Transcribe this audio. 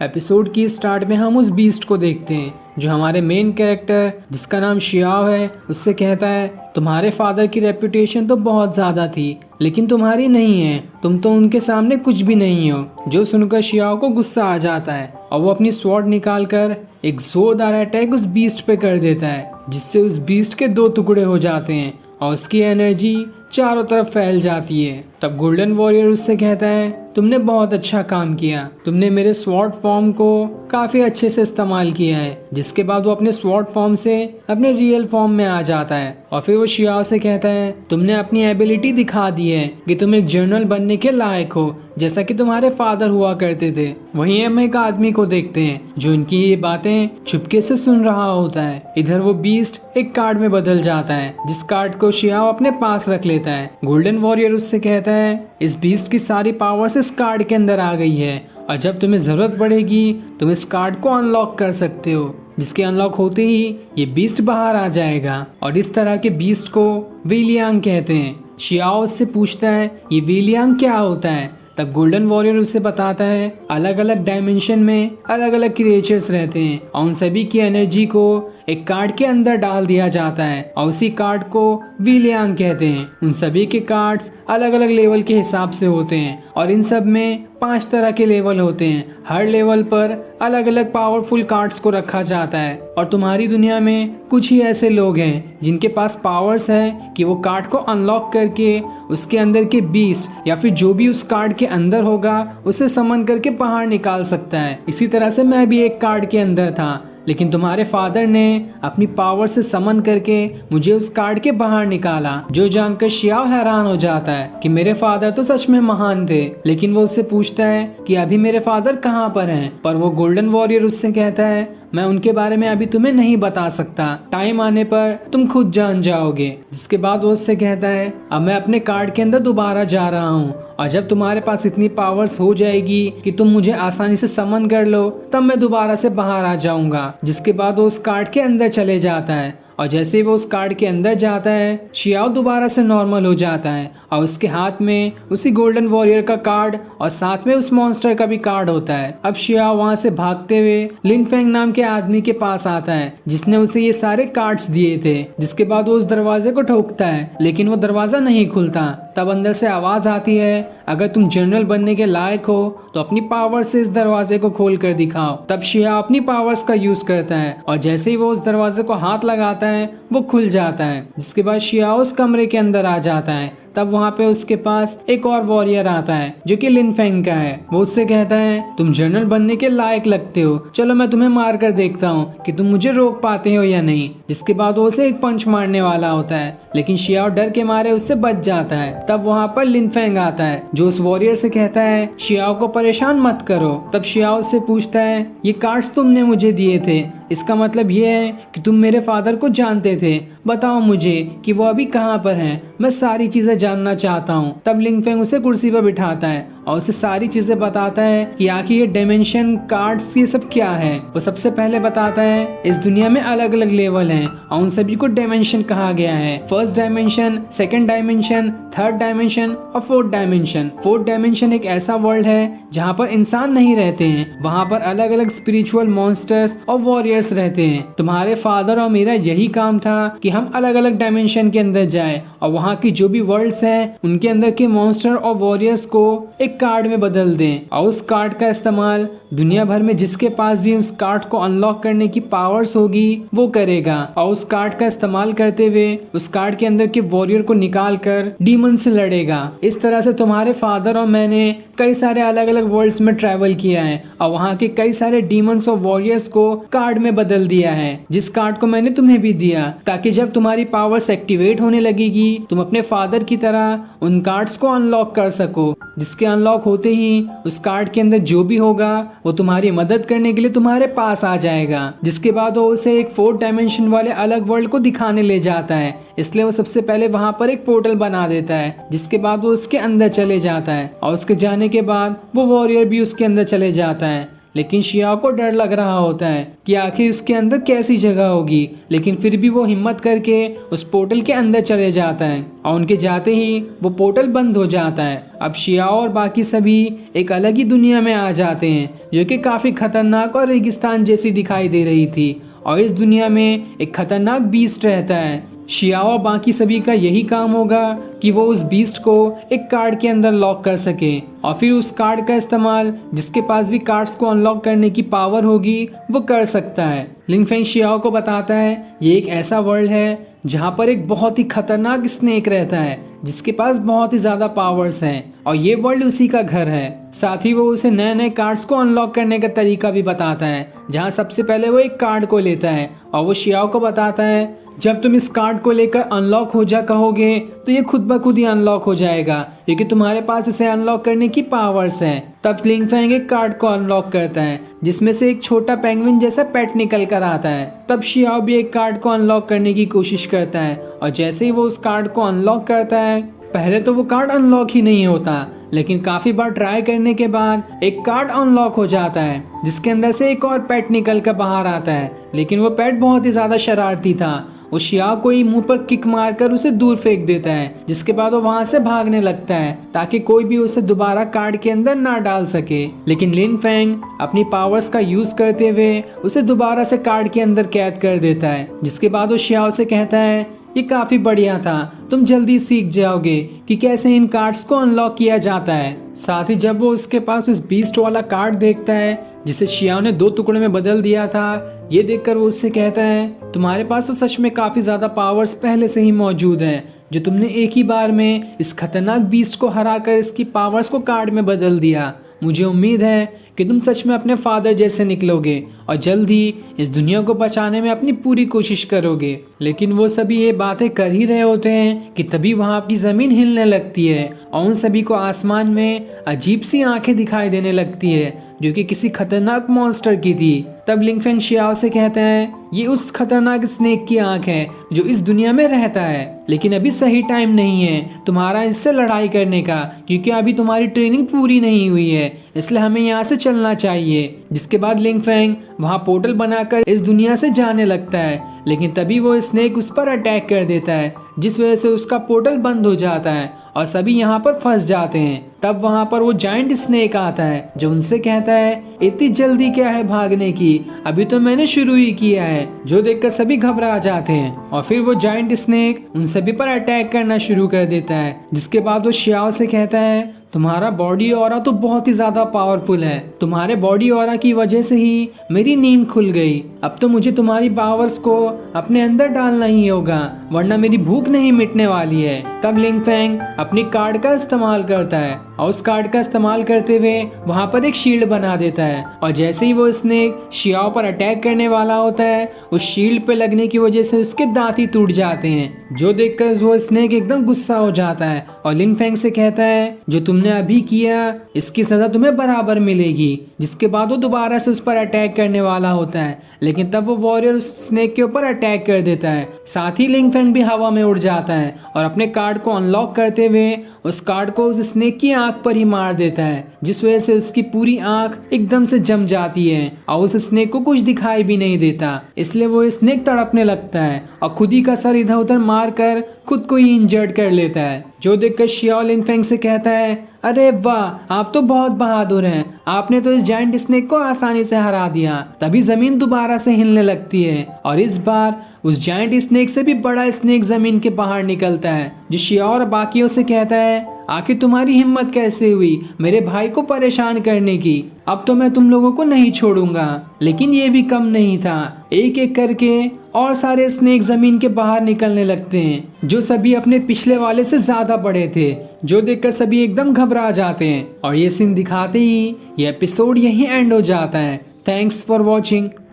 Episode की start में हम उस बीस्ट को देखते हैं जो हमारे मेन कैरेक्टर जिसका नाम शियाओ है उससे कहता है तुम्हारे फादर की रेपुटेशन तो बहुत ज़्यादा थी लेकिन तुम्हारी नहीं है, तुम तो उनके सामने कुछ भी नहीं हो। जो सुनकर शियाओ को गुस्सा आ जाता है और वो अपनी स्वॉर्ड निकाल कर एक जोरदार अटैक उस बीस्ट पे कर देता है जिससे उस बीस्ट के 2 टुकड़े हो जाते हैं और उसकी एनर्जी चारों तरफ फैल जाती है। तब गोल्डन वॉरियर उससे कहता है तुमने बहुत अच्छा काम किया, तुमने मेरे स्वॉर्ड फॉर्म को काफ़ी अच्छे से इस्तेमाल किया है। जिसके बाद वो अपने स्वॉर्ड फॉर्म से अपने रियल फॉर्म में आ जाता है और फिर वो शियाओ से कहता है तुमने अपनी एबिलिटी दिखा दी है कि तुम एक जनरल बनने के लायक हो जैसा कि तुम्हारे फादर हुआ करते थे। वहीं हम एक आदमी को देखते हैं जो इनकी ये बातें चुपके से सुन रहा होता है। इधर वो बीस्ट एक कार्ड में बदल जाता है जिस कार्ड को शियाओ अपने पास रख लेता है। गोल्डन वॉरियर उससे कहता है इस बीस्ट की सारी पावर्स इस कार्ड के अंदर आ गई है और जब तुम्हें जरूरत पड़ेगी तुम इस कार्ड को अनलॉक कर सकते हो, जिसके अनलॉक होते ही ये बीस्ट बाहर आ जाएगा। और इस तरह के बीस्ट को वेलियांग कहते हैं। शियाओ उससे पूछता है ये वेलियांग क्या होता है। तब गोल्डन वॉरियर उससे बताता है अलग अलग डायमेंशन में अलग अलग क्रिएचर्स रहते हैं और उन सभी की एनर्जी को एक कार्ड के अंदर डाल दिया जाता है और उसी कार्ड को वेलियांग कहते हैं। उन सभी के कार्ड्स अलग अलग लेवल के हिसाब से होते हैं और इन सब में 5 तरह के लेवल होते हैं। हर लेवल पर अलग अलग पावरफुल कार्ड्स को रखा जाता है और तुम्हारी दुनिया में कुछ ही ऐसे लोग हैं जिनके पास पावर्स है कि वो कार्ड को अनलॉक करके उसके अंदर के बीस्ट या फिर जो भी उस कार्ड के अंदर होगा उसे समन करके बाहर निकाल सकता है। इसी तरह से मैं भी एक कार्ड के अंदर था लेकिन तुम्हारे फादर ने अपनी पावर से समन करके मुझे उस कार्ड के बाहर निकाला। जो जानकर शियाओ हैरान हो जाता है कि मेरे फादर तो सच में महान थे। लेकिन वो उससे पूछता है कि अभी मेरे फादर कहाँ पर हैं। पर वो गोल्डन वॉरियर उससे कहता है मैं उनके बारे में अभी तुम्हें नहीं बता सकता, टाइम आने पर तुम खुद जान जाओगे। जिसके बाद वो उससे कहता है अब मैं अपने कार्ड के अंदर दोबारा जा रहा हूँ और जब तुम्हारे पास इतनी पावर्स हो जाएगी कि तुम मुझे आसानी से समन कर लो तब मैं दोबारा से बाहर आ जाऊंगा। जिसके बाद वो उस कार्ड के अंदर चले जाता है और जैसे ही वो उस कार्ड के अंदर जाता है शियाओ दोबारा से नॉर्मल हो जाता है और उसके हाथ में उसी गोल्डन वॉरियर का कार्ड और साथ में उस मॉन्स्टर का भी कार्ड होता है। अब शियाओ वहां से भागते हुए लिनफेंग नाम के आदमी के पास आता है जिसने उसे ये सारे कार्ड्स दिए थे। जिसके बाद वो उस दरवाजे को ठोकता है लेकिन वो दरवाजा नहीं खुलता। तब अंदर से आवाज आती है अगर तुम जनरल बनने के लायक हो तो अपनी पावर से इस दरवाजे को खोल कर दिखाओ। तब शियाओ अपनी पावर्स का यूज करता है और जैसे ही वो उस दरवाजे को हाथ लगाता है वो खुल जाता है। जिसके बाद शियाओ उस कमरे के अंदर आ जाता है। तब वहाँ पे उसके पास एक और वॉरियर आता है जो कि लिनफेंग का है। वो उससे कहता है तुम जनरल बनने के लायक लगते हो, चलो मैं तुम्हें मार कर देखता हूँ कि तुम मुझे रोक पाते हो या नहीं। जिसके बाद वो उसे एक पंच मारने वाला होता है लेकिन शियाओ डर के मारे उससे बच जाता है। तब वहाँ पर लिनफेंग आता है जो उस वॉरियर से कहता है शियाओ को परेशान मत करो। तब शियाओ उससे पूछता है ये कार्ड्स तुमने मुझे दिए थे, इसका मतलब ये है कि तुम मेरे फादर को जानते थे, बताओ मुझे कि वो अभी कहाँ पर हैं, मैं सारी चीजें जानना चाहता हूँ। तब लिनफेंग उसे कुर्सी पर बिठाता है और उसे सारी चीजें बताता है कि आखिर ये डायमेंशन कार्ड्स ये सब क्या है। वो सबसे पहले बताता है इस दुनिया में अलग अलग लेवल हैं और उन सभी को डायमेंशन कहा गया है। First dimension, second dimension, third dimension और फोर्थ डायमेंशन। फोर्थ डायमेंशन एक ऐसा वर्ल्ड है जहाँ पर इंसान नहीं रहते हैं, वहाँ पर अलग अलग स्पिरिचुअल मॉन्स्टर्स और वॉरियर्स रहते हैं। तुम्हारे फादर और मेरा यही काम था कि हम अलग अलग डायमेंशन के अंदर जाए और वहाँ की जो भी वर्ल्ड्स हैं उनके अंदर के मॉन्स्टर और वॉरियर्स को एक कार्ड में बदल दें और उस कार्ड का इस्तेमाल दुनिया भर में जिसके पास भी उस कार्ड को अनलॉक करने की पावर्स होगी वो करेगा और उस कार्ड का इस्तेमाल करते हुए उस कार्ड के अंदर के वॉरियर को निकाल कर डीमन से लड़ेगा। इस तरह से तुम्हारे फादर और मैंने कई सारे अलग अलग वर्ल्ड्स में ट्रैवल किया है और वहाँ के कई सारे डीमंस और वॉरियर्स को कार्ड में बदल दिया है, जिस कार्ड को मैंने तुम्हें भी दिया ताकि जब तुम्हारी पावर्स एक्टिवेट होने लगेगी तुम अपने फादर की तरह उन कार्ड्स को अनलॉक कर सको। जिसके अनलॉक होते ही उस कार्ड के अंदर जो भी होगा वो तुम्हारी मदद करने के लिए तुम्हारे पास आ जाएगा। जिसके बाद वो उसे एक 4th डायमेंशन वाले अलग वर्ल्ड को दिखाने ले जाता है, इसलिए वो सबसे पहले वहां पर एक पोर्टल बना देता है। जिसके बाद वो उसके अंदर चले जाता है और उसके जाने के बाद वो वॉरियर भी उसके अंदर चले जाता है। लेकिन शियाओ को डर लग रहा होता है कि आखिर उसके अंदर कैसी जगह होगी। लेकिन फिर भी वो हिम्मत करके उस पोर्टल के अंदर चले जाता है और उनके जाते ही वो पोर्टल बंद हो जाता है। अब शियाओ और बाकी सभी एक अलग ही दुनिया में आ जाते हैं जो कि काफी खतरनाक और रेगिस्तान जैसी दिखाई दे रही थी। और इस दुनिया में एक खतरनाक बीस्ट रहता है। शियाओ और बाकी सभी का यही काम होगा कि वो उस बीस्ट को एक कार्ड के अंदर लॉक कर सके और फिर उस कार्ड का इस्तेमाल जिसके पास भी कार्ड्स को अनलॉक करने की पावर होगी वो कर सकता है। लिंग फेंग शियाओ को बताता है ये एक ऐसा वर्ल्ड है जहाँ पर एक बहुत ही खतरनाक स्नेक रहता है जिसके पास बहुत ही ज्यादा पावर्स हैं और ये वर्ल्ड उसी का घर है। साथ ही वो उसे नए नए कार्ड्स को अनलॉक करने का तरीका भी बताता है, जहाँ सबसे पहले वो एक कार्ड को लेता है और वो शियाओ को बताता है जब तुम इस कार्ड को लेकर अनलॉक हो जा कहोगे तो ये खुद ब खुद ही अनलॉक हो जाएगा क्योंकि तुम्हारे पास इसे अनलॉक करने की पावर्स हैं। तब लिंग फेंग एक कार्ड को अनलॉक करता है जिसमें से एक छोटा पेंगुइन जैसा पेट निकल कर आता है। तब शियाओ भी एक कार्ड को अनलॉक करने की कोशिश करता है और जैसे ही वो उस कार्ड को अनलॉक करता है पहले तो वो कार्ड अनलॉक ही नहीं होता, लेकिन काफी बार ट्राई करने के बाद एक कार्ड अनलॉक हो जाता है जिसके अंदर से एक और पेट निकल कर बाहर आता है। लेकिन वो पेट बहुत ही ज्यादा शरारती था, वो शियाओ को ही मुंह पर किक मारकर उसे दूर फेंक देता है जिसके बाद वो वहां से भागने लगता है ताकि कोई भी उसे दोबारा कार्ड के अंदर ना डाल सके। लेकिन लिन फेंग अपनी पावर्स का यूज करते हुए उसे दोबारा से कार्ड के अंदर कैद कर देता है जिसके बाद वो शियाओ से कहता है ये काफी बढ़िया था, तुम जल्दी सीख जाओगे कि कैसे इन कार्ड्स को अनलॉक किया जाता है। साथ ही जब वो उसके पास उस बीस्ट वाला कार्ड देखता है जिसे शियाओ ने 2 टुकड़े में बदल दिया था, ये देखकर वो उससे कहता है तुम्हारे पास तो सच में काफी ज्यादा पावर्स पहले से ही मौजूद है जो तुमने एक ही बार में इस खतरनाक बीस्ट को हराकर इसकी पावर्स को कार्ड में बदल दिया। मुझे उम्मीद है कि तुम सच में अपने फादर जैसे निकलोगे और जल्द ही इस दुनिया को बचाने में अपनी पूरी कोशिश करोगे। लेकिन वो सभी ये बातें कर ही रहे होते हैं कि तभी वहां आपकी जमीन हिलने लगती है और उन सभी को आसमान में अजीब सी आंखें दिखाई देने लगती है जो कि किसी खतरनाक मॉन्स्टर की थी। तब लिंग फेंग शियाओ से कहता है ये उस खतरनाक स्नेक की आंख है जो इस दुनिया में रहता है, लेकिन अभी सही टाइम नहीं है तुम्हारा इससे लड़ाई करने का क्योंकि अभी तुम्हारी ट्रेनिंग पूरी नहीं हुई है, इसलिए हमें यहाँ से चलना चाहिए। जिसके बाद लिंग फेंग वहाँ पोर्टल बनाकर इस दुनिया से जाने लगता है, लेकिन तभी वो स्नेक उस पर अटैक कर देता है जिस वजह से उसका पोर्टल बंद हो जाता है और सभी यहाँ पर फंस जाते हैं। तब वहाँ पर वो जायंट स्नेक आता है जो उनसे कहता है इतनी जल्दी क्या है भागने की, अभी तो मैंने शुरू ही किया है। जो देखकर सभी घबरा जाते हैं और फिर वो जायंट स्नेक उन सभी पर अटैक करना शुरू कर देता है। जिसके बाद वो शियाओ से कहता है तुम्हारा बॉडी ऑरा तो बहुत ही ज्यादा पावरफुल है, तुम्हारे बॉडी ऑरा की वजह से ही मेरी नींद खुल गई, अब तो मुझे तुम्हारी पावर्स को अपने अंदर डालना ही होगा वरना मेरी भूख नहीं मिटने वाली है। तब लिंग फेंग अपनी कार्ड का इस्तेमाल करता है और उस कार्ड का इस्तेमाल करते हुए वहाँ पर एक शील्ड बना देता है और जैसे ही वो स्नेक शियाओ पर अटैक करने वाला होता है उस शील्ड पे लगने की वजह से उसके दांत ही टूट जाते हैं। जो देखकर वो स्नेक एकदम गुस्सा हो जाता है और लिंग फेंग से कहता है जो तुमने अभी किया इसकी सजा तुम्हें बराबर मिलेगी। जिसके बाद वो दोबारा से उस पर अटैक करने वाला होता है, लेकिन तब वो वॉरियर उस स्नेक के ऊपर अटैक कर देता है। साथ ही लिंग फेंग भी हवा में उड़ जाता है और अपने कार्ड को अनलॉक करते हुए उस कार्ड को उस स्नेक की आंख पर ही मार देता है जिस वजह से उसकी पूरी आंख एकदम से जम जाती है और उस स्नेक को कुछ दिखाई भी नहीं देता। इसलिए वो स्नेक तड़पने लगता है और खुद ही का सर इधर उधर मार कर खुद को ही इंजर्ड कर लेता है। जो देखकर शियाओ लिंग फेंग से कहता है अरे वाह आप तो बहुत बहादुर हैं, आपने तो इस जायंट स्नेक को आसानी से हरा दिया। तभी जमीन दोबारा से हिलने लगती है और इस बार उस जायंट स्नेक से भी बड़ा स्नेक जमीन के बाहर निकलता है जो शियाओ और बाकियों से कहता है आखिर तुम्हारी हिम्मत कैसे हुई मेरे भाई को परेशान करने की, अब तो मैं तुम लोगों को नहीं छोड़ूंगा। लेकिन ये भी कम नहीं था, एक एक करके और सारे स्नेक जमीन के बाहर निकलने लगते हैं जो सभी अपने पिछले वाले से ज्यादा बड़े थे। जो देखकर सभी एकदम घबरा जाते हैं और ये सीन दिखाते ही ये एपिसोड यहीं एंड हो जाता है। Thanks for watching.